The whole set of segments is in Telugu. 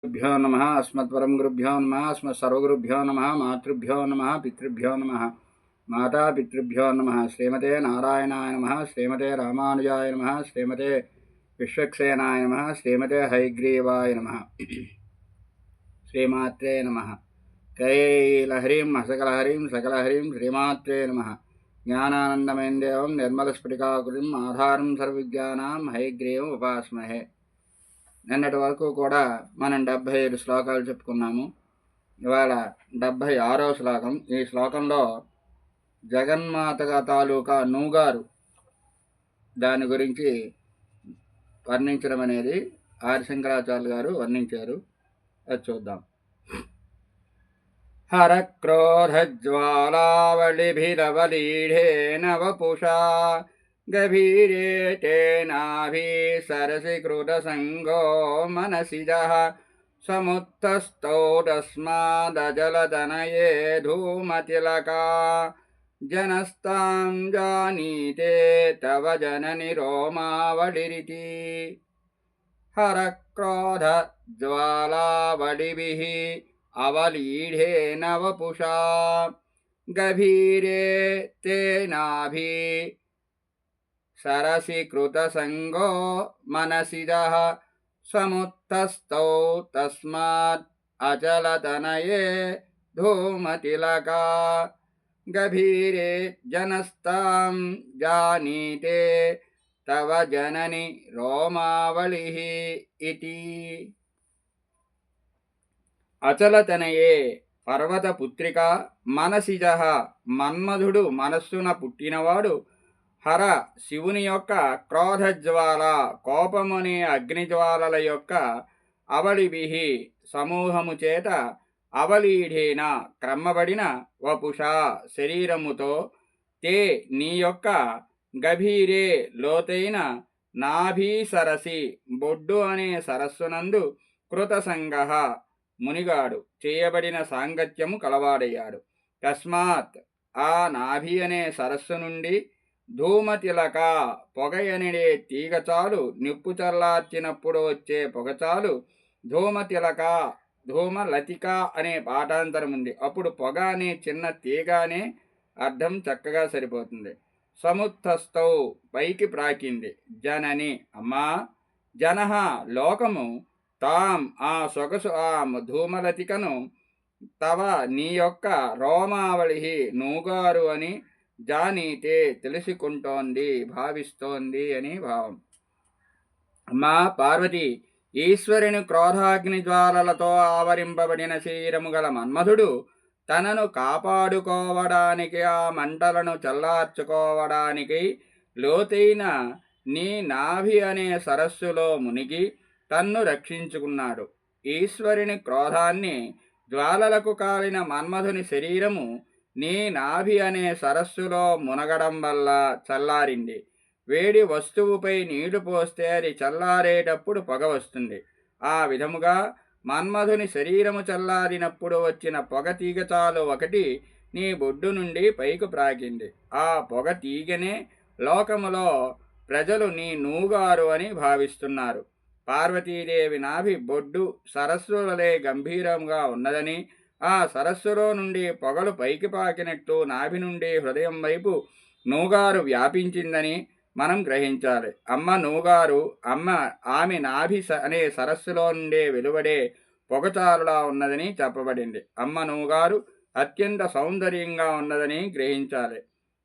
गुरुभ्यो नमः अस्मत्परम गुरुभ्यो नमः अस्मत्सर्वगुरुभ्यो नमः मातृभ्यो नमः पितृभ्यो नमः माता पितृभ्यो नमः श्रीमते नारायणाय नमः श्रीमते रामानुजाय नमः श्रीमते विश्वक्सेनाय नमः श्रीमते हयग्रीवाय नमः श्रीमात्रे नमः कैलहरीं हसकलहरीं सकलहरीं श्रीमात्रे नमः ज्ञानानन्दमयं देवं निर्मलस्फटिकाकृतिम् आधारं सर्वविद्यानां हयग्रीवम् उपास्महे। నిన్నటి వరకు కూడా మనం 75 శ్లోకాలు చెప్పుకున్నాము. ఇవాళ 76వ శ్లోకం. ఈ శ్లోకంలో జగన్మాతగా తాలూకా నూగారు దాని గురించి వర్ణించడం అనేది ఆదిశంకరాచార్యులు గారు వర్ణించారు. అది చూద్దాం. హరక్రోధజ్వాలావళిభిరవలీఢేన వపుషా गभीरे तेनाभिसरसीकृतसङ्गो मनसिजः समुत्थस्थौ तस्मादजलतनये धूमतिलका जनस्तां जानीते तव जननि रोमावलिरिति। हरक्रोधज्वालावलिभिः अवलीढेन वपुषा गभीरे तेनाभि सरसीकृतसङ्गो मनसिजः समुत्थस्थौ तस्मात् अचलतनये धूमतिलका गभीरे जनस्तां जानीते तव जननि रोमावलिः इति। अचलतनये पर्वतपुत्रिक मनसिजः మన్మధుడు మనస్సున పుట్టినవాడు హర శివుని యొక్క క్రోధజ్వాల కోపమునే అగ్నిజ్వాలల యొక్క అవళిభిహి సమూహము చేత అవలీఢేన క్రమ్మబడిన వపుష శరీరముతో తే నీ యొక్క గభీరే లోతైన నాభీసరసి బొడ్డు అనే సరస్సునందు కృతసంగ మునిగాడు చేయబడిన సాంగత్యము కలవాడయ్యాడు. తస్మాత్ ఆ నాభి అనే సరస్సు నుండి ధూమతిలక పొగయనిడే తీగచాలు నిప్పు చల్లార్చినప్పుడు వచ్చే పొగచాలు ధూమతిలక ధూమలతిక అనే పాఠాంతరం ఉంది. అప్పుడు పొగ అనే చిన్న తీగ అనే అర్థం చక్కగా సరిపోతుంది. సముత్థస్థౌ పైకి ప్రాకింది. జనని అమ్మా జనహ లోకము తాం ఆ సొగసు ఆ ధూమలతికను తవ నీ యొక్క రోమావళి నూగారు అని జానీతే తెలుసుకుంటోంది భావిస్తోంది అని భావం. అమ్మా పార్వతి ఈశ్వరుని క్రోధాగ్ని జ్వాలలతో ఆవరింపబడిన శరీరము గల మన్మధుడు తనను కాపాడుకోవడానికి ఆ మంటలను చల్లార్చుకోవడానికి లోతైన నీ నాభి అనే సరస్సులో మునిగి తన్ను రక్షించుకున్నాడు. ఈశ్వరుని క్రోధాన్ని జ్వాలలకు కాలిన మన్మధుని శరీరము నీ నాభి అనే సరస్సులో మునగడం వల్ల చల్లారింది. వేడి వస్తువుపై నీళ్లు పోస్తే అది చల్లారేటప్పుడు పొగ వస్తుంది. ఆ విధముగా మన్మధుని శరీరము చల్లారినప్పుడు వచ్చిన పొగ తీగచాలు ఒకటి నీ బొడ్డు నుండి పైకి ప్రాకింది. ఆ పొగ తీగనే లోకములో ప్రజలు నీ నూగారు అని భావిస్తున్నారు. పార్వతీదేవి నాభి బొడ్డు సరస్సులలే గంభీరంగా ఉన్నదని, ఆ సరస్సులో నుండి పొగలు పైకి పాకినట్టు నాభి నుండి హృదయం వైపు నూగారు వ్యాపించిందని మనం గ్రహించాలి. అమ్మ నూగారు ఆమె నాభి అనే సరస్సులో నుండే వెలువడే పొగచారులా ఉన్నదని చెప్పబడింది. అమ్మ నూగారు అత్యంత సౌందర్యంగా ఉన్నదని గ్రహించాలి.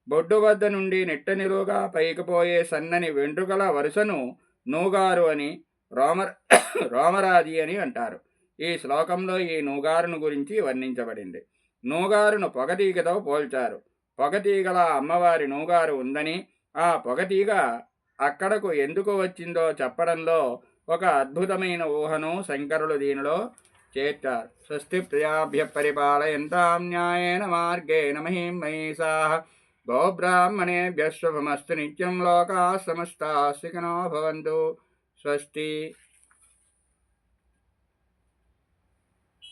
బొడ్డు వద్ద నుండి నిట్టనిలుగా పైకి పోయే సన్నని వెంట్రుకల వరుసను నూగారు అని రోమరాజి అని అంటారు. ఈ శ్లోకంలో ఈ నూగారును గురించి వర్ణించబడింది. నూగారును పొగతీగతో పోల్చారు. పొగతీగల అమ్మవారి నూగారు ఉందని, ఆ పొగతీగ అక్కడకు ఎందుకు వచ్చిందో చెప్పడంలో ఒక అద్భుతమైన ఊహను శంకరులు దీనిలో చేర్చారు. స్వస్తి ప్రజాభ్య పరిపాలయంతాం న్యాయేన మార్గేణ మహిం మహిషాః గోబ్రాహ్మణేభ్యః శుభమస్తు నిత్యం లోకాః సమస్తాః సుఖినో భవంతు. స్వస్తి.